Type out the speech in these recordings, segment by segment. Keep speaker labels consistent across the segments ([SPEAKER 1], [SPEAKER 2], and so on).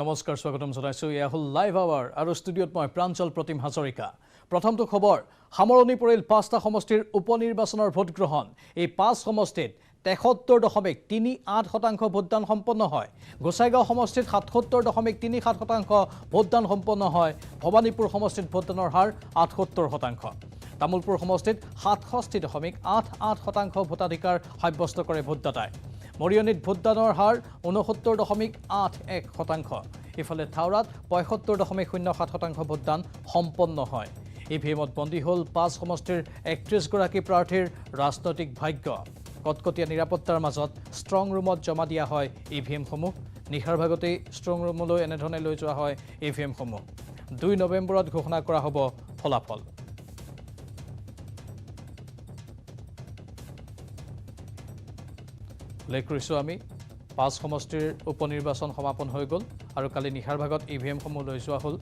[SPEAKER 1] নমস্কাৰ স্বাগতম জনাইছো এয়া হল লাইভ আৱাৰ আৰু ষ্টুডিঅত মই প্ৰাঞ্জল প্ৰতিম হাজৰিকা প্ৰথমটো খবৰ সামৰণি পৰিল ৫টা সমষ্টিৰ উপনিৰ্বাচনৰ ভোট গ্ৰহণ এই ৫ সমষ্টিত ৭৩.৩৮% ভোটদান সম্পন্ন হয় গোসাইগাঁও সমষ্টিত ৭৭.৩৭% ভোটদান সম্পন্ন হয় ভবানীপুৰ সমষ্টিত ভোটদানৰ হাৰ ৭৮%। তামুলপুৰ সমষ্টিত ৬৭.৮৮% ভোটাধিকাৰ সাব্যস্ত কৰে ভোটদাতাই মৰিয়নিত ভোটদানৰ হাৰ ৬৯.৮১%। ইফালে থাওৰাত ৭৫.০৭% ভোটদান সম্পন্ন হয় ইভিএমত বন্দী হল ৫ সমষ্টিৰ ৩১ গৰাকী প্ৰাৰ্থীৰ ৰাজনৈতিক ভাগ্য কটকটীয়া নিৰাপত্তাৰ মাজত ষ্ট্ৰং ৰুমত জমা দিয়া হয় ইভিএমসমূহ নিশাৰ ভাগতেই ষ্ট্ৰং ৰুমলৈ এনেধৰণে লৈ যোৱা হয় ইভিএমসমূহ ২ নৱেম্বৰত ঘোষণা কৰা হ'ব ফলাফল। উল্লেখ কৰিছোঁ আমি ৫ সমষ্টিৰ উপনিৰ্বাচন সমাপন হৈ গ'ল আৰু কালি নিশাৰ ভাগত ইভিএমসমূহ লৈ যোৱা হ'ল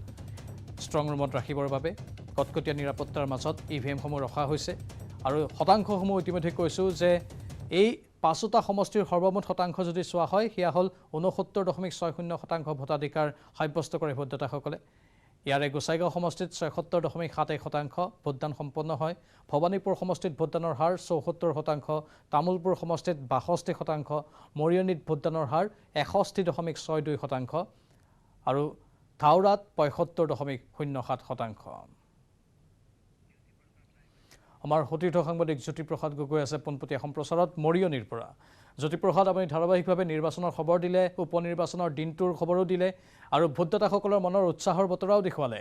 [SPEAKER 1] ষ্ট্ৰং ৰুমত ৰাখিবৰ বাবে কটকটীয়া নিৰাপত্তাৰ মাজত ইভিএমসমূহ ৰখা হৈছে আৰু শতাংশসমূহ ইতিমধ্যে কৈছোঁ যে এই ৫টা সমষ্টিৰ সৰ্বমুঠ শতাংশ যদি চোৱা হয় সেয়া হ'ল ৬৯.৬০% ভোটাধিকাৰ সাব্যস্ত কৰে ভোটদাতাসকলে ইয়াৰে গোসাইগাঁও সমষ্টিত ৭৬.৭১% ভোটদান সম্পন্ন হয় ভবানীপুৰ সমষ্টিত ভোটদানৰ হাৰ ৭৪%, তামুলপুৰ সমষ্টিত ৬২%, মৰিয়নিত ভোটদানৰ হাৰ ৬১.৬২% আৰু থাওৰাত ৭৫.০৭%। আমাৰ সতীৰ্থ সাংবাদিক জ্যোতিপ্ৰসাদ গগৈ আছে পোনপটীয়া সম্প্ৰচাৰত মৰিয়নিৰ পৰা। জ্যোতিপ্ৰসাদ, আপুনি ধাৰাবাহিকভাৱে নিৰ্বাচনৰ খবৰ দিলে, উপনিৰ্বাচনৰ দিনটোৰ খবৰো দিলে আৰু ভোটদাতাসকলৰ মনৰ উৎসাহৰ বতৰাও দেখুৱালে।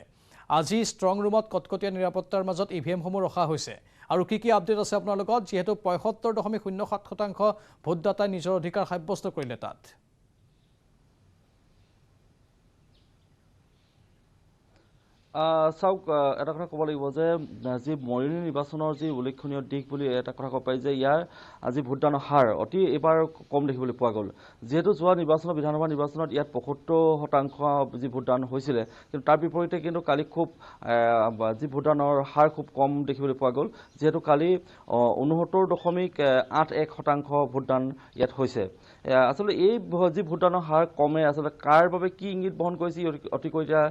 [SPEAKER 1] আজি ষ্ট্ৰং ৰুমত কটকটীয়া নিৰাপত্তাৰ মাজত ইভিএমসমূহ ৰখা হৈছে আৰু কি আপডেট আছে আপোনাৰ লগত, যিহেতু ৭৫.০৭% ভোটদাতাই নিজৰ অধিকাৰ সাব্যস্ত কৰিলে তাত?
[SPEAKER 2] চাওক, এটা কথা ক'ব লাগিব যে যি মৰিয়নি নিৰ্বাচনৰ যি উল্লেখনীয় দিশ বুলি এটা কথা ক'ব পাৰি যে ইয়াৰ আজি ভোটদানৰ হাৰ অতি এইবাৰ কম দেখিবলৈ পোৱা গ'ল। যিহেতু যোৱা নিৰ্বাচনত বিধানসভা নিৰ্বাচনত ইয়াত ৭৫% যি ভোটদান হৈছিলে, কিন্তু তাৰ বিপৰীতে কিন্তু কালি খুব যি ভোটদানৰ হাৰ খুব কম দেখিবলৈ পোৱা গ'ল। যিহেতু কালি ৬৯.৮১% ভোটদান ইয়াত হৈছে। আচলতে এই যি ভোটদানৰ হাৰ কমে আচলতে কাৰ বাবে কি ইংগিত বহন কৰিছে অতিকৈ এতিয়া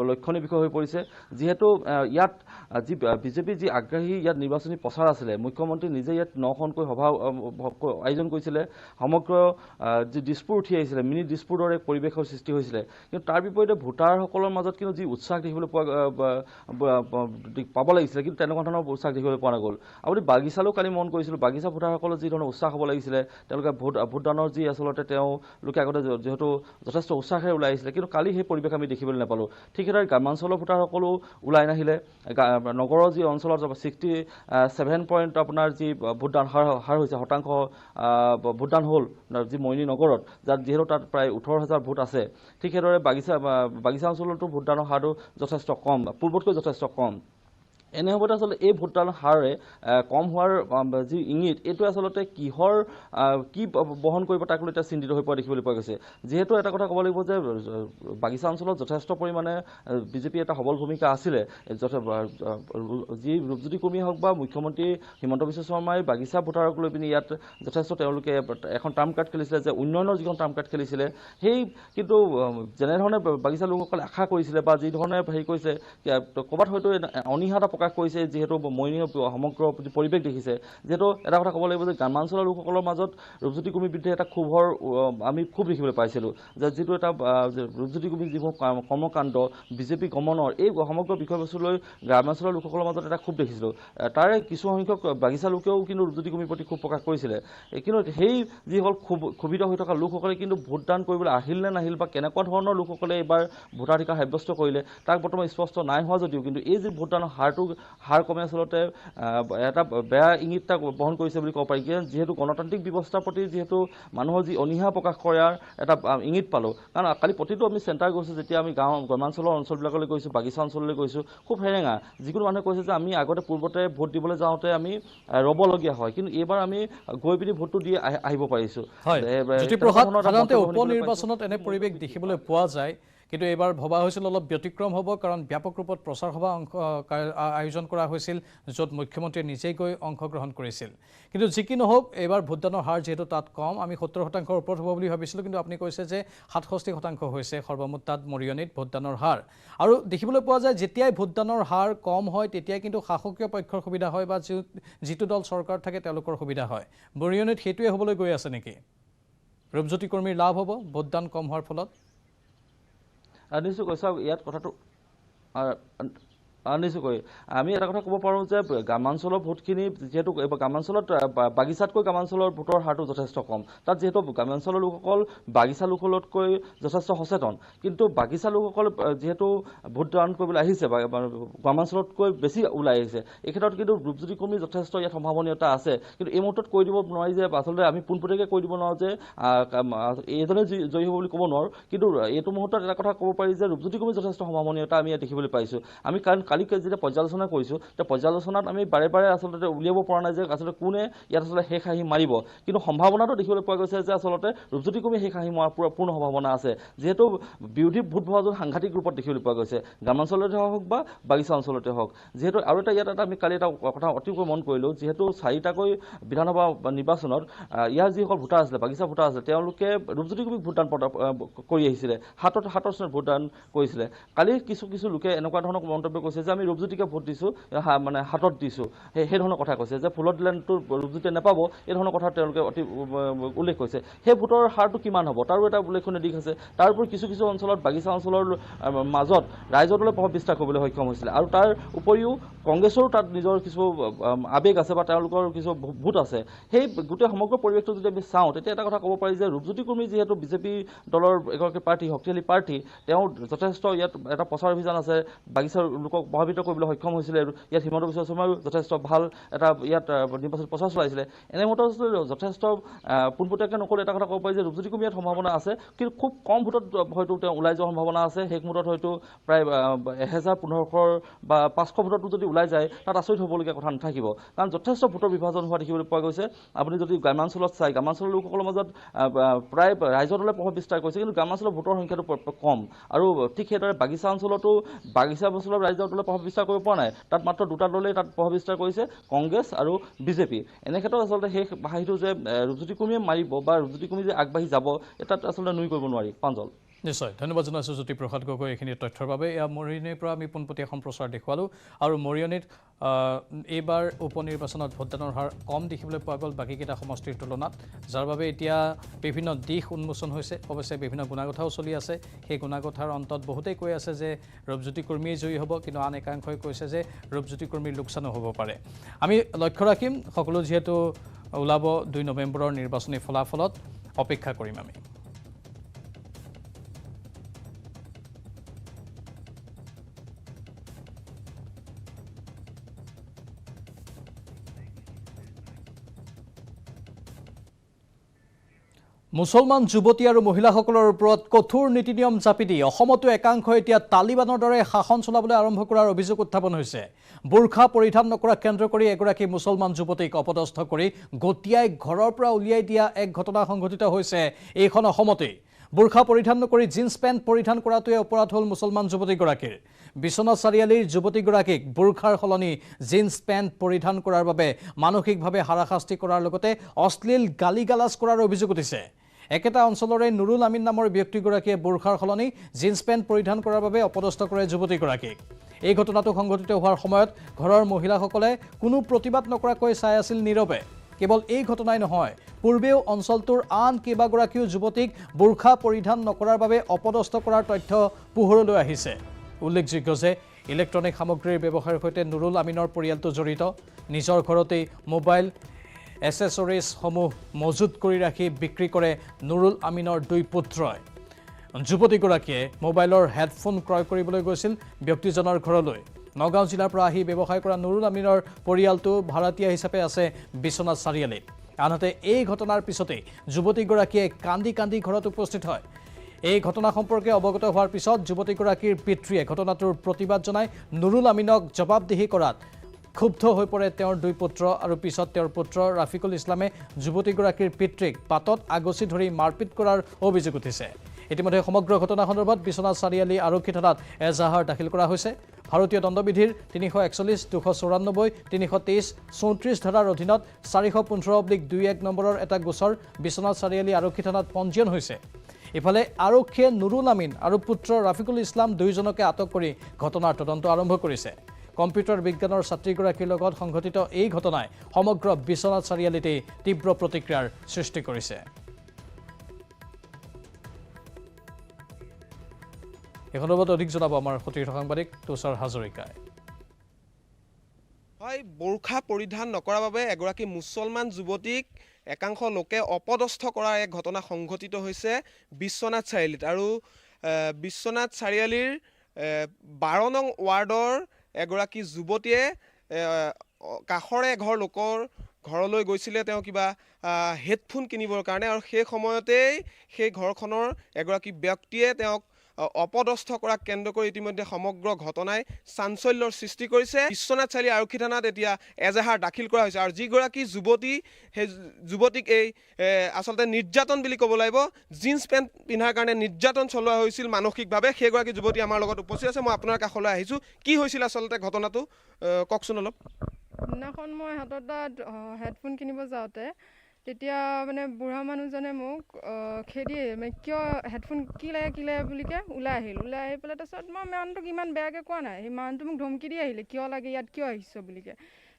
[SPEAKER 2] লক্ষণীয় বিষয় হৈ পৰিছে। যিহেতু ইয়াত যি বিজেপিৰ যি আগ্ৰাহী ইয়াত নিৰ্বাচনী প্ৰচাৰ আছিলে, মুখ্যমন্ত্ৰী নিজে ইয়াত ৯খনকৈ সভা আয়োজন কৰিছিলে, সমগ্ৰ যি দিছপুৰ উঠি আহিছিলে, মিনি দিছপুৰ দৰে পৰিৱেশৰ সৃষ্টি হৈছিলে। কিন্তু তাৰ বিপৰীতে ভোটাৰসকলৰ মাজত কিন্তু যি উৎসাহ দেখিবলৈ পাব লাগিছিলে, কিন্তু তেনেকুৱা ধৰণৰ উৎসাহ দেখিবলৈ পোৱা নগ'ল। আপুনি বাগিচালৈও কালি মন কৰিছিলোঁ, বাগিচা ভোটাৰসকলৰ যি ধৰণৰ উৎসাহ হ'ব লাগিছিলে, তেওঁলোকে ভোটদানৰ যি আচলতে তেওঁলোকে আগতে যিহেতু যথেষ্ট উৎসাহেৰে ওলাই আহিছিলে, কিন্তু কালি সেই পৰিৱেশ আমি দেখিবলৈ নাপালোঁ। ঠিক সেইদৰে গ্ৰামাঞ্চলৰ ভোটাৰসকলো ওলাই নাহিলে। নগৰৰ যি অঞ্চলত 67% আপোনাৰ যি ভোটদান হাৰ হৈছে, শতাংশ ভোটদান হ'ল যি মৰিয়নি নগৰত, যাত যিহেতু তাত প্ৰায় ১৮,০০০ ভোট আছে। ঠিক সেইদৰে বাগিচা অঞ্চলতো ভোটদানৰ হাৰটো যথেষ্ট কম, পূৰ্বতকৈ যথেষ্ট কম। এনে সময়তে আচলতে এই ভোটদানৰ হাৰে কম হোৱাৰ যি ইংগিত, এইটোৱে আচলতে কি বহন কৰিব তাক লৈ এতিয়া চিন্তিত হৈ পৰা দেখিবলৈ পোৱা গৈছে। যিহেতু এটা কথা ক'ব লাগিব যে বাগিচা অঞ্চলত যথেষ্ট পৰিমাণে বিজেপি এটা সবল ভূমিকা আছিলে। যি ৰূপজ্যোতি কুৰ্মীয়ে হওক বা মুখ্যমন্ত্ৰী হিমন্ত বিশ্ব শৰ্মাই বাগিচা ভোটাৰক লৈ পিনি ইয়াত যথেষ্ট তেওঁলোকে এখন টাৰ্ম কাৰ্ড খেলিছিলে, যে উন্নয়নৰ যিখন টাৰ্ম কাৰ্ড খেলিছিলে, সেই কিন্তু যেনেধৰণে বাগিচা লোকসকলে আশা কৰিছিলে বা যি ধৰণে হেৰি কৰিছে, ক'ৰবাত হয়তো অনীহা এটা প্ৰকাশ কৰিছে। যিহেতু মৰিয়নিৰ সমগ্ৰ পৰিৱেশ দেখিছে, যিহেতু এটা কথা ক'ব লাগিব যে গ্ৰামাঞ্চলৰ লোকসকলৰ মাজত ৰূপজ্যোতি কুৰ্মীৰ বিৰুদ্ধে এটা আমি খুব দেখিবলৈ পাইছিলোঁ, যে যিটো এটা ৰূপজ্যোতি কুৰ্মীৰ যিবোৰ কৰ্মকাণ্ড, বিজেপি গমনৰ, এই সমগ্ৰ বিষয়বস্তুলৈ গ্ৰামাঞ্চলৰ লোকসকলৰ মাজত এটা খুব দেখিছিলোঁ। তাৰে কিছু সংখ্যক বাগিচা লোকেও কিন্তু ৰূপজ্যোতি কুৰ্মীৰ প্ৰতি খুব প্ৰকাশ কৰিছিলে। কিন্তু সেই যিসকল ক্ষোভিত হৈ থকা লোকসকলে কিন্তু ভোটদান কৰিবলৈ আহিল নে নাহিল বা কেনেকুৱা ধৰণৰ লোকসকলে এইবাৰ ভোটাধিকাৰ সাব্যস্ত কৰিলে তাক বৰ্তমান স্পষ্ট নাই হোৱা যদিও, কিন্তু এই যি ভোটদানৰ হাৰ কমে আচলতে এটা বেয়া ইংগিত বহন কৰিছে বুলি ক'ব পাৰি। যিহেতু গণতান্ত্ৰিক ব্যৱস্থাৰ প্ৰতি যিহেতু মানুহৰ যি অনীহা প্ৰকাশ কৰাৰ এটা ইংগিত পালোঁ। কাৰণ কালি প্ৰতিটো আমি চেণ্টাৰ গৈছোঁ, যেতিয়া আমি গ্ৰামাঞ্চলৰ অঞ্চলবিলাকলৈ গৈছোঁ, বাগিচা অঞ্চললৈ গৈছোঁ, খুব সেৰেঙা। যিকোনো মানুহে কৈছে যে আমি পূৰ্বতে ভোট দিবলৈ যাওঁতে আমি ৰ'বলগীয়া হয়, কিন্তু এইবাৰ আমি গৈ পিনি ভোটটো দি আহিব পাৰিছোঁ।
[SPEAKER 1] সাধাৰণতে উপনিৰ্বাচনত এনে পৰিৱেশ দেখিবলৈ পোৱা যায়, কিন্তু এইবাৰ ভবা হৈছিল অলপ ব্যতিক্ৰম হ'ব কাৰণ ব্যাপক ৰূপত প্ৰচাৰ সভা আয়োজন কৰা হৈছিল য'ত মুখ্যমন্ত্ৰীয়ে নিজেই গৈ অংশগ্ৰহণ কৰিছিল কিন্তু যি কি নহওক এইবাৰ ভোটদানৰ হাৰ যিহেতু তাত কম আমি 70% ওপৰত হ'ব বুলি ভাবিছিলোঁ কিন্তু আপুনি কৈছে যে 67% হৈছে সৰ্বমুঠ তাত মৰিয়নিত ভোটদানৰ হাৰ আৰু দেখিবলৈ পোৱা যায় যেতিয়াই ভোটদানৰ হাৰ কম হয় তেতিয়াই কিন্তু শাসকীয় পক্ষৰ সুবিধা হয় বা যিটো দল চৰকাৰ থাকে তেওঁলোকৰ সুবিধা হয় মৰিয়নিত সেইটোৱে হ'বলৈ গৈ আছে নেকি ৰূপজ্যোতি কৰ্মীৰ লাভ হ'ব ভোটদান কম হোৱাৰ ফলত
[SPEAKER 2] নিশ্চয়কৈ চাওক ইয়াত কথাটো নিশ্চয়কৈ আমি এটা কথা ক'ব পাৰোঁ যে গ্ৰামাঞ্চলৰ ভোটখিনি যিহেতু গ্ৰামাঞ্চলত বাগিচাতকৈ গ্ৰামাঞ্চলৰ ভোটৰ হাৰটো যথেষ্ট কম তাত যিহেতু গ্ৰামাঞ্চলৰ লোকসকল বাগিচা লোকসকলতকৈ যথেষ্ট সচেতন কিন্তু বাগিচা লোকসকল যিহেতু ভোটদান কৰিবলৈ আহিছে গ্ৰামাঞ্চলতকৈ বেছি ওলাই আহিছে এই ক্ষেত্ৰত কিন্তু ৰূপজ্যোতি কৰ্মী যথেষ্ট ইয়াত সম্ভাৱনীয়তা আছে কিন্তু এই মুহূৰ্তত কৈ দিব নোৱাৰি যে আচলতে আমি পোনপটীয়াকৈ কৈ দিব নোৱাৰোঁ যে এইজনে জয়ী হ'ব বুলি ক'ব নোৱাৰোঁ কিন্তু এইটো মুহূৰ্তত এটা কথা ক'ব পাৰি যে ৰূপজ্যোতি কৰ্মী যথেষ্ট সম্ভাৱনীয়তা আমি ইয়াত দেখিবলৈ পাইছোঁ আমি কাৰণ কালি যেতিয়া পৰ্যালোচনা কৰিছোঁ তেতিয়া পৰ্যালোচনাত আমি বাৰে বাৰে আচলতে উলিয়াব পৰা নাই যে আচলতে কোনে ইয়াত আচলতে শেষ হাঁহি মাৰিব কিন্তু সম্ভাৱনাটো দেখিবলৈ পোৱা গৈছে যে আচলতে ৰূপজ্যোতি কৰ্মী শেষ হাঁহি মৰাৰ পূৰ্ণ সম্ভাৱনা আছে যিহেতু বিৰোধী ভোট ভৰাজন সাংঘাতিক ৰূপত দেখিবলৈ পোৱা গৈছে গ্ৰামাঞ্চলতে হওক বা বাগিচা অঞ্চলতে হওক যিহেতু আৰু এটা ইয়াত এটা আমি কালি এটা কথা অতিকৈ মন কৰিলোঁ যিহেতু 4টাকৈ বিধানসভা নিৰ্বাচনত ইয়াৰ যিসকল ভোটাৰ আছিলে বাগিচা ভোটাৰ আছিলে তেওঁলোকে ৰূপজ্যোতি কৰ্মীক ভোটদান কৰি আহিছিলে হাতত ভোটদান কৰিছিলে কালি কিছু লোকে এনেকুৱা ধৰণৰ মন্তব্য কৈছে যে আমি ৰূপজ্যোতিকে ভোট দিছোঁ মানে হাতত দিছোঁ সেই ধৰণৰ কথা কৈছে যে ফুলত দিলেতো ৰূপজ্যোতিয়ে নাপাব এই ধৰণৰ কথা তেওঁলোকে অতি উল্লেখ কৰিছে সেই ভোটৰ হাৰটো কিমান হ'ব তাৰো এটা উল্লেখনীয় দিশ আছে তাৰ উপৰি কিছু অঞ্চলত বাগিচা অঞ্চলৰ মাজত ৰাইজৰ দলে প্ৰভাৱ বিস্তাৰ কৰিবলৈ সক্ষম হৈছিলে আৰু তাৰ উপৰিও কংগ্ৰেছৰো তাত নিজৰ কিছু আৱেগ আছে বা তেওঁলোকৰ কিছু ভোট আছে সেই গোটেই সমগ্ৰ পৰিৱেশটো যদি আমি চাওঁ তেতিয়া এটা কথা ক'ব পাৰি যে ৰূপজ্যোতি কৰ্মী যিহেতু বিজেপি দলৰ এগৰাকী প্ৰাৰ্থী শক্তিশালী প্ৰাৰ্থী তেওঁ যথেষ্ট ইয়াত এটা প্ৰচাৰ অভিযান আছে বাগিচাৰ লোকক প্ৰভাৱিত কৰিবলৈ সক্ষম হৈছিলে ইয়াত হিমন্ত বিশ্ব শৰ্মাও যথেষ্ট ভাল এটা ইয়াত নিৰ্বাচনী প্ৰচাৰ চলাইছিলে এনে মতে যথেষ্ট পোনপটীয়াকৈ নকৰি এটা কথা ক'ব পাৰি যে ৰূপজ্যোতি কৰ্মী ইয়াত সম্ভাৱনা আছে কিন্তু খুব কম ভোটত হয়তো তেওঁ ওলাই যোৱাৰ সম্ভাৱনা আছে শেষ মুহূৰ্তত হয়তো প্ৰায় 1000-1500 বা 500 ভোটতো যদি ওলাই যায় তাত আচৰিত হ'বলগীয়া কথা নাথাকিব কাৰণ যথেষ্ট ভোটৰ বিভাজন হোৱা দেখিবলৈ পোৱা গৈছে আপুনি যদি গ্ৰামাঞ্চলত চাই গ্ৰামাঞ্চলৰ লোকসকলৰ মাজত প্ৰায় ৰাইজৰ দলে প্ৰভাৱ বিস্তাৰ কৰিছে কিন্তু গ্ৰামাঞ্চলৰ ভোটৰ সংখ্যাটো কম আৰু ঠিক সেইদৰে বাগিচা অঞ্চলতো বাগিচা অঞ্চলৰ ৰাইজৰ দলে প্ৰভাৱ বিস্তাৰ কৰিব পৰা নাই তাত মাত্ৰ দুটা দলেই তাত প্ৰভাৱ বিস্তাৰ কৰিছে কংগ্ৰেছ আৰু বিজেপি এনে ক্ষেত্ৰত আচলতে সেই হাঁহিটো যে ৰূপজ্যোতি কৰ্মীয়ে মাৰিব বা ৰূপজ্যোতি কৰ্মী যে আগবাঢ়ি যাব তাত আচলতে নুই কৰিব নোৱাৰি প্ৰাঞ্জল
[SPEAKER 1] নিশ্চয় ধন্যবাদ জনাইছোঁ জ্যোতিপ্ৰসাদ গগৈ এইখিনি তথ্যৰ বাবে এয়া মৰিয়নিৰ পৰা আমি পোনপটীয়া সম্প্ৰচাৰ দেখুৱালোঁ আৰু মৰিয়নিত এইবাৰ উপ নিৰ্বাচনত ভোটদানৰ হাৰ কম দেখিবলৈ পোৱা গ'ল বাকীকেইটা সমষ্টিৰ তুলনাত যাৰ বাবে এতিয়া বিভিন্ন দিশ উন্মোচন হৈছে অৱশ্যে বিভিন্ন গুণাগথাও চলি আছে সেই গুণাগথাৰ অন্তত বহুতেই কৈ আছে যে ৰূপজ্যোতি কৰ্মীয়ে জয়ী হ'ব কিন্তু আন একাংশই কৈছে যে ৰূপজ্যোতি কৰ্মীৰ লোকচানো হ'ব পাৰে আমি লক্ষ্য ৰাখিম সকলো যিহেতু ওলাব 2 নৱেম্বৰৰ নিৰ্বাচনী ফলাফলত অপেক্ষা কৰিম আমি মুছলমান যুৱতী আৰু মহিলাসকলৰ ওপৰত কঠোৰ নীতি নিয়ম জাপি দি অসমতো একাংশ এতিয়া তালিবানৰ দৰে শাসন চলাবলৈ আৰম্ভ কৰাৰ অভিযোগ উত্থাপন হৈছে বুৰখা পৰিধান নকৰা কেন্দ্ৰ কৰি এগৰাকী মুছলমান যুৱতীক অপদস্থ কৰি গটিয়াই ঘৰৰ পৰা উলিয়াই দিয়া এক ঘটনা সংঘটিত হৈছে এইখন অসমতে বুৰখা পৰিধান নকৰি জিন্স পেণ্ট পৰিধান কৰাটোৱে অপৰাধ হ'ল মুছলমান যুৱতীগৰাকীৰ বিশ্বনাথ চাৰিআলিৰ যুৱতীগৰাকীক বুৰখাৰ সলনি জিন্স পেণ্ট পৰিধান কৰাৰ বাবে মানসিকভাৱে হাৰাশাস্তি কৰাৰ লগতে অশ্লীল গালিগালাজ কৰাৰ অভিযোগ উঠিছে একেটা অঞ্চলৰে নুৰুল আমিন নামৰ ব্যক্তিগৰাকীয়ে বুৰখাৰ সলনি জিন্স পেণ্ট পৰিধান কৰাৰ বাবে অপদস্থ কৰে যুৱতীগৰাকীক এই ঘটনাটো সংঘটিত হোৱাৰ সময়ত ঘৰৰ মহিলাসকলে কোনো প্ৰতিবাদ নকৰাকৈ চাই আছিল নীৰৱে কেৱল এই ঘটনাই নহয় পূৰ্বেও অঞ্চলটোৰ আন কেইবাগৰাকীও যুৱতীক বুৰখা পৰিধান নকৰাৰ বাবে অপদস্থ কৰাৰ তথ্য পোহৰলৈ আহিছে উল্লেখযোগ্য যে ইলেক্ট্ৰনিক সামগ্ৰীৰ ব্যৱসায়ৰ সৈতে নুৰুল আমিনৰ পৰিয়ালটো জড়িত নিজৰ ঘৰতেই মোবাইল এসেসৰিজসমূহ মজুত কৰি ৰাখি বিক্ৰী কৰে নুৰুল আমিনৰ 2 পুত্ৰই যুৱতীগৰাকীয়ে মোবাইলৰ হেডফোন ক্ৰয় কৰিবলৈ গৈছিল ব্যক্তিজনৰ ঘৰলৈ নগাঁও জিলাৰ পৰা আহি ব্যৱসায় কৰা নুৰুল আমিনৰ পৰিয়ালটো ভাড়াতীয়া হিচাপে আছে বিশ্বনাথ চাৰিআলিত আনহাতে এই ঘটনাৰ পিছতে যুৱতীগৰাকীয়ে কান্দি ঘৰত উপস্থিত হয় এই ঘটনা সম্পৰ্কে অৱগত হোৱাৰ পিছত যুৱতীগৰাকীৰ পিতৃয়ে ঘটনাটোৰ প্ৰতিবাদ জনাই নুৰুল আমিনক জবাবদিহি কৰাত ক্ষুব্ধ হৈ পৰে তেওঁৰ 2 পুত্ৰ আৰু পিছত তেওঁৰ পুত্ৰ ৰাফিকুল ইছলামে যুৱতীগৰাকীৰ পিতৃক পাতত আগচি ধৰি মাৰপিট কৰাৰ অভিযোগ উঠিছে ইতিমধ্যে সমগ্ৰ ঘটনা সন্দৰ্ভত বিশ্বনাথ চাৰিআলি আৰক্ষী থানাত এজাহাৰ দাখিল কৰা হৈছে ভাৰতীয় দণ্ডবিধিৰ 341 294 323 34 ধাৰাৰ অধীনত 415/21 নম্বৰৰ এটা গোচৰ বিশ্বনাথ চাৰিআলি আৰক্ষী থানাত পঞ্জীয়ন হৈছে ইফালে আৰক্ষীয়ে নুৰুল আমিন আৰু পুত্ৰ ৰাফিকুল ইছলাম দুইজনকে আটক কৰি ঘটনাৰ তদন্ত আৰম্ভ কৰিছে কম্পিউটাৰ বিজ্ঞানৰ ছাত্ৰীগৰাকীৰ লগত সংঘটিত এই ঘটনাই সমগ্ৰ বিশ্বনাথ চাৰিআলিতে তীব্ৰ প্ৰতিক্ৰিয়াৰ সৃষ্টি কৰিছে এই সন্দৰ্ভত অধিক জনাব আমাৰ সতীৰ্থ সাংবাদিক তুষাৰ হাজৰিকাই
[SPEAKER 3] হয় বোৰখা পৰিধান নকৰাৰ বাবে এগৰাকী মুছলমান যুৱতীক একাংশ লোকে অপদস্থ কৰাৰ এক ঘটনা সংঘটিত হৈছে বিশ্বনাথ চাৰিআলিত আৰু বিশ্বনাথ চাৰিআলিৰ 12 নং ৱাৰ্ডৰ এগৰাকী যুৱতীয়ে কাষৰে এঘৰ লোকৰ ঘৰলৈ গৈছিলে তেওঁ কিবা হেডফোন কিনিবৰ কাৰণে আৰু সেই সময়তেই সেই ঘৰখনৰ এগৰাকী ব্যক্তিয়ে তেওঁক অপদস্থ কৰাক কেন্দ্ৰ কৰি ইতিমধ্যে সমগ্ৰ ঘটনাই চাঞ্চল্যৰ সৃষ্টি কৰিছে বিশ্বনাথ চাৰিআলি আৰক্ষী থানাত এতিয়া এজাহাৰ দাখিল কৰা হৈছে আৰু যিগৰাকী যুৱতী সেই যুৱতীক এই আচলতে নিৰ্যাতন বুলি ক'ব লাগিব জিন্স পেণ্ট পিন্ধাৰ কাৰণে নিৰ্যাতন চলোৱা হৈছিল মানসিকভাৱে সেইগৰাকী যুৱতী আমাৰ লগত উপস্থিত আছে মই আপোনাৰ কাষলৈ আহিছোঁ কি হৈছিল আচলতে ঘটনাটো কওকচোন অলপ
[SPEAKER 4] দিনাখন মই হাতত হেডফোন কিনিব যাওঁতে তেতিয়া মানে বুঢ়া মানুহজনে মোক খেদি মানে কিয় হেডফোন কি লাগে বুলিকে ওলাই আহি পেলাই তাৰপিছত মই মানুহটোক ইমান বেয়াকৈ কোৱা নাই সেই মানুহটো মোক ধমকি দি আহিলে কিয় লাগে ইয়াত কিয় আহিছ বুলিকে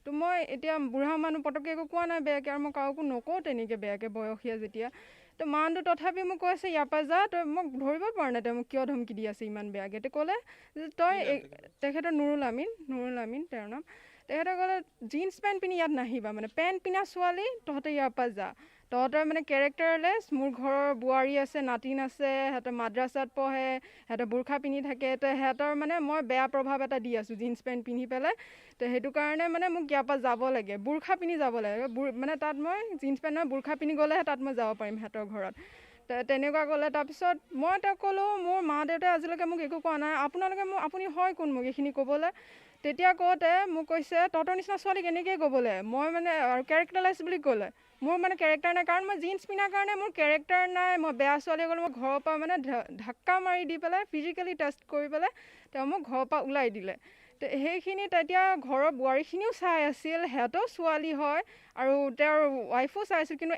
[SPEAKER 4] তো মই এতিয়া বুঢ়া মানুহ পটককৈ একো কোৱা নাই বেয়াকৈ আৰু মই কাকো নকওঁ তেনেকৈ বেয়াকৈ বয়সীয়া যেতিয়া তো মানুহটো তথাপি মোক কৈছে ইয়াৰ পৰা যা তই মোক ধৰিব পৰা নাই তই মোক কিয় ধমকি দি আছে ইমান বেয়াকৈ তো ক'লে যে তই তেখেতৰ নুৰুল আমিন তেওঁৰ নাম তেখেতে ক'লে জিন্স পেণ্ট পিন্ধি ইয়াত নাহিবা মানে পেণ্ট পিন্ধা ছোৱালী তহঁতে ইয়াৰ পৰা যা তহঁতৰ মানে কেৰেক্টাৰলেছ মোৰ ঘৰৰ বোৱাৰী আছে নাতিন আছে সিহঁতৰ মাদ্ৰাছাত পঢ়ে সিহঁতৰ বোৰখা পিন্ধি থাকে তো সিহঁতৰ মানে মই বেয়া প্ৰভাৱ এটা দি আছোঁ জিন্স পেণ্ট পিন্ধি পেলাই তো সেইটো কাৰণে মানে মোক ইয়াৰ পৰা যাব লাগে বোৰখা পিন্ধি যাব লাগে মানে তাত মই জিন্স পেণ্ট নহয় বোৰখা পিন্ধি গ'লেহে তাত মই যাব পাৰিম সিহঁতৰ ঘৰত তেনেকুৱা ক'লে তাৰপিছত মই তেওঁক ক'লোঁ মোৰ মা দেউতাই আজিলৈকে মোক একো কোৱা নাই আপুনি হয় কোন মোক এইখিনি ক'বলৈ তেতিয়া কওঁতে মোক কৈছে তহঁতৰ নিচিনা ছোৱালীক এনেকৈ ক'বলৈ মই মানে আৰু কেৰেক্টাৰলেছ বুলি ক'লে মোৰ মানে কেৰেক্টাৰ নাই কাৰণ মই জিন্স পিন্ধাৰ কাৰণে মোৰ কেৰেক্টাৰ নাই মই বেয়া ছোৱালী গ'লে মই ঘৰৰ পৰা মানে ধাক্কা মাৰি দি পেলাই ফিজিকেলি টেষ্ট কৰি পেলাই তেওঁ মোক ঘৰৰ পৰা ওলাই দিলে তো সেইখিনি তেতিয়া ঘৰৰ বোৱাৰীখিনিও চাই আছিল সিহঁতেও ছোৱালী হয় আৰু তেওঁৰ ৱাইফো চাই আছিল কিন্তু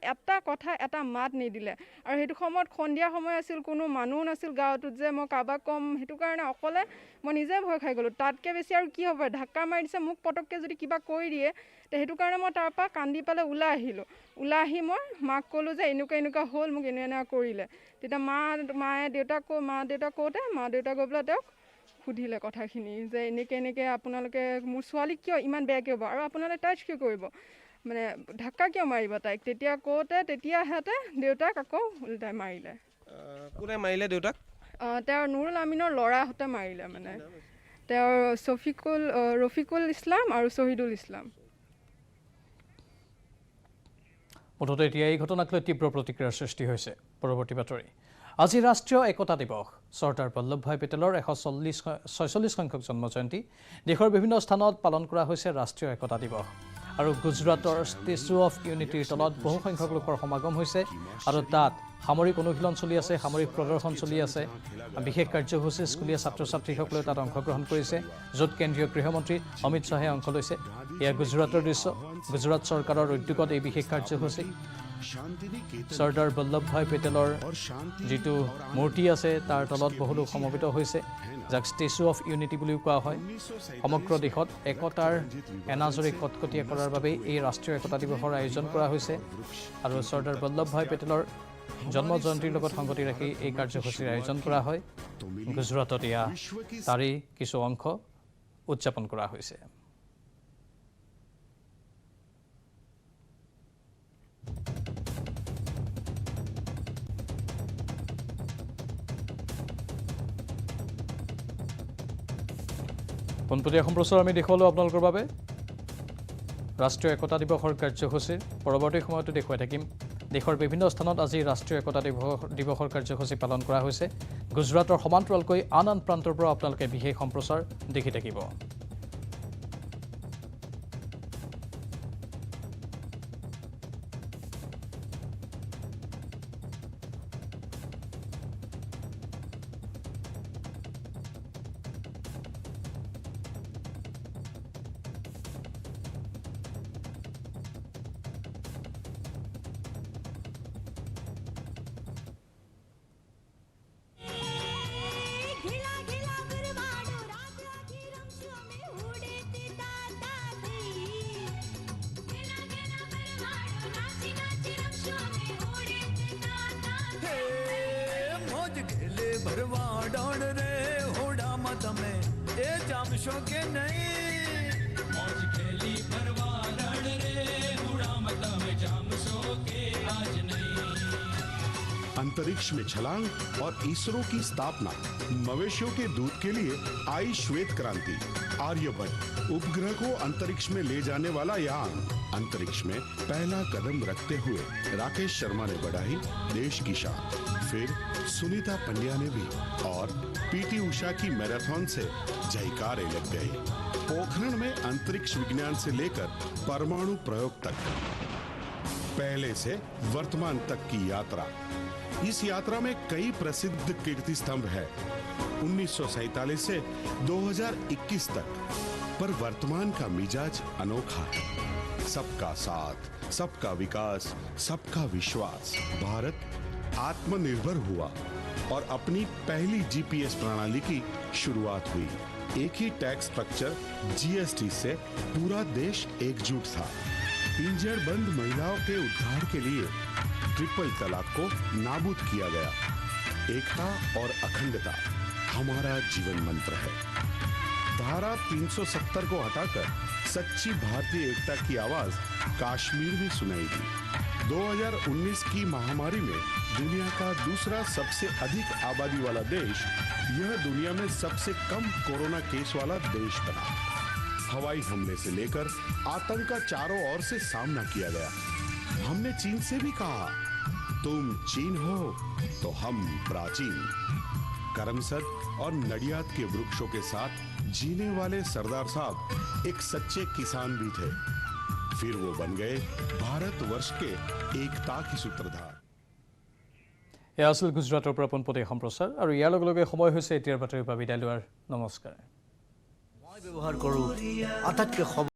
[SPEAKER 4] এটা মাত নিদিলে আৰু সেইটো সময়ত সন্ধিয়া সময় আছিল কোনো মানুহ নাছিল গাঁৱটোত যে মই কাৰোবাক ক'ম সেইটো কাৰণে অকলে মই নিজে ভয় খাই গ'লোঁ তাতকৈ বেছি আৰু কি হ'ব ধাক্কা মাৰি দিছে মোক পটককৈ যদি কিবা কৰি দিয়ে তো সেইটো কাৰণে মই তাৰ পৰা কান্দি পেলাই ওলাই আহি মই মাক ক'লোঁ যে এনেকুৱা হ'ল মোক এনেকুৱা কৰিলে তেতিয়া মা দেউতাক কওঁতে মা দেউতাক গৈ পেলাই তেওঁক সুধিলে কথাখিনি যে এনেকৈ আপোনালোকে মোৰ ছোৱালীক কিয় ইমান বেয়াকৈ হ'ব আৰু আপোনালোকে টাচ কিয় কৰিব মানে ধাক্কা কিয় মাৰিব তাইক তেতিয়া কওঁতে তেতিয়া সিহঁতে দেউতাক আকৌ ওলটাই মাৰিলে
[SPEAKER 3] কোনে মাৰিলে দেউতাক
[SPEAKER 4] তেওঁৰ নুৰুল আমিনৰ ল'ৰাহঁতে মাৰিলে মানে তেওঁৰ ৰফিকুল ইছলাম আৰু শ্বহীদুল ইছলাম
[SPEAKER 1] মুঠতে এতিয়া এই ঘটনাক লৈ তীব্ৰ প্ৰতিক্ৰিয়াৰ সৃষ্টি হৈছে পৰৱৰ্তী বাতৰি আজি ৰাষ্ট্ৰীয় একতা দিৱস চৰ্দাৰ বল্লভভাই পেটেলৰ 146 সংখ্যক জন্মজয়ন্তী দেশৰ বিভিন্ন স্থানত পালন কৰা হৈছে ৰাষ্ট্ৰীয় একতা দিৱস আৰু গুজৰাটৰ ষ্টেচু অফ ইউনিটিৰ তলত বহু সংখ্যক লোকৰ সমাগম হৈছে আৰু তাত সামৰিক অনুশীলন চলি আছে সামৰিক প্ৰদৰ্শন চলি আছে বিশেষ কাৰ্যসূচী স্কুলীয়া ছাত্ৰ ছাত্ৰীসকলে তাত অংশগ্ৰহণ কৰিছে য'ত কেন্দ্ৰীয় গৃহমন্ত্ৰী অমিত শ্বাহে অংশ লৈছে এয়া গুজৰাটৰ দৃশ্য গুজৰাট চৰকাৰৰ উদ্যোগত এই বিশেষ কাৰ্যসূচী চৰ্দাৰ বল্লভভাই পেটেলৰ যিটো মূৰ্তি আছে তাৰ তলত বহু লোক সমবেত হৈছে যাক ষ্টেচু অফ ইউনিটি বুলিও কোৱা হয় সমগ্ৰ দেশত একতাৰ এনাজৰী কটকটীয়া কৰাৰ বাবে এই ৰাষ্ট্ৰীয় একতা দিৱসৰ আয়োজন কৰা হৈছে আৰু চৰ্দাৰ বল্লভভাই পেটেলৰ জন্ম জয়ন্তীৰ লগত সংগতি ৰাখি এই কাৰ্যসূচীৰ আয়োজন কৰা হয় গুজৰাটত এয়া তাৰেই কিছু অংশ উদযাপন কৰা হৈছে পোনপটীয়া সম্প্ৰচাৰ আমি দেখুৱালোঁ আপোনালোকৰ বাবে ৰাষ্ট্ৰীয় একতা দিৱসৰ কাৰ্যসূচীৰ পৰৱৰ্তী সময়তো দেখুৱাই থাকিম দেশৰ বিভিন্ন স্থানত আজি ৰাষ্ট্ৰীয় একতা দিৱসৰ কাৰ্যসূচী পালন কৰা হৈছে গুজৰাটৰ সমান্তৰালকৈ আন প্ৰান্তৰ পৰা আপোনালোকে বিশেষ সম্প্ৰচাৰ দেখি থাকিব
[SPEAKER 5] भरवा डोड़ रे होड़ा मत में ए जामशो के नहीं मौज खेली भरवा डोड़ रे होड़ा मत में जामशो के आज नहीं।
[SPEAKER 6] अंतरिक्ष में छलांग और इसरो की स्थापना, मवेशियों के दूध के लिए आई श्वेत क्रांति, आर्यभट्ट उपग्रह को अंतरिक्ष में ले जाने वाला यान, अंतरिक्ष में पहला कदम रखते हुए राकेश शर्मा ने बढ़ाई देश की शान। फिर सुनीता पंड्या ने भी, और पीटी उषा की मैराथन से जयकारे लग गए। पोखरण में अंतरिक्ष विज्ञान से लेकर परमाणु प्रयोग तक, पहले से वर्तमान तक की यात्रा। इस यात्रा में कई प्रसिद्ध कीर्ति स्तंभ है 1947 से 2021 तक, पर वर्तमान का मिजाज अनोखा है। सबका साथ, सबका विकास, सबका विश्वास। भारत आत्मनिर्भर हुआ और अपनी पहली जीपीएस प्रणाली की शुरुआत हुई। एक ही टैक्स स्ट्रक्चर जीएसटी से पूरा देश एकजुट था। पिंजड़ बंद महिलाओं के उद्धार के लिए ट्रिपल तलाक को नाबूद किया गया। एकता और अखंडता हमारा जीवन मंत्र है। धारा 370 को हटाकर सच्ची भारतीय एकता की आवाज कश्मीर में सुनाई दी। 2019 की महामारी में दुनिया का दूसरा सबसे अधिक आबादी वाला देश, यह दुनिया में सबसे कम कोरोना केस वाला देश बना। हवाई हमले से लेकर आतंक का चारों ओर से सामना किया गया। हमने चीन से भी कहा, तुम चीन हो तो हम प्राचीन। करमसद और नडियाद के वृक्षों के साथ जीने वाले सरदार साहब एक सच्चे किसान भी थे। फिर वो बन गए भारतवर्ष के एकता की सूत्रधार।
[SPEAKER 1] এয়া আছিল গুজৰাটৰ পৰা পোনপটীয়া সম্প্ৰচাৰ, আৰু ইয়াৰ লগে লগে সময় হৈছে এতিয়াৰ বাতৰিৰ পৰা বিদায় লোৱাৰ। নমস্কাৰ।
[SPEAKER 7] মই ব্যৱহাৰ কৰোঁ আটাইতকৈ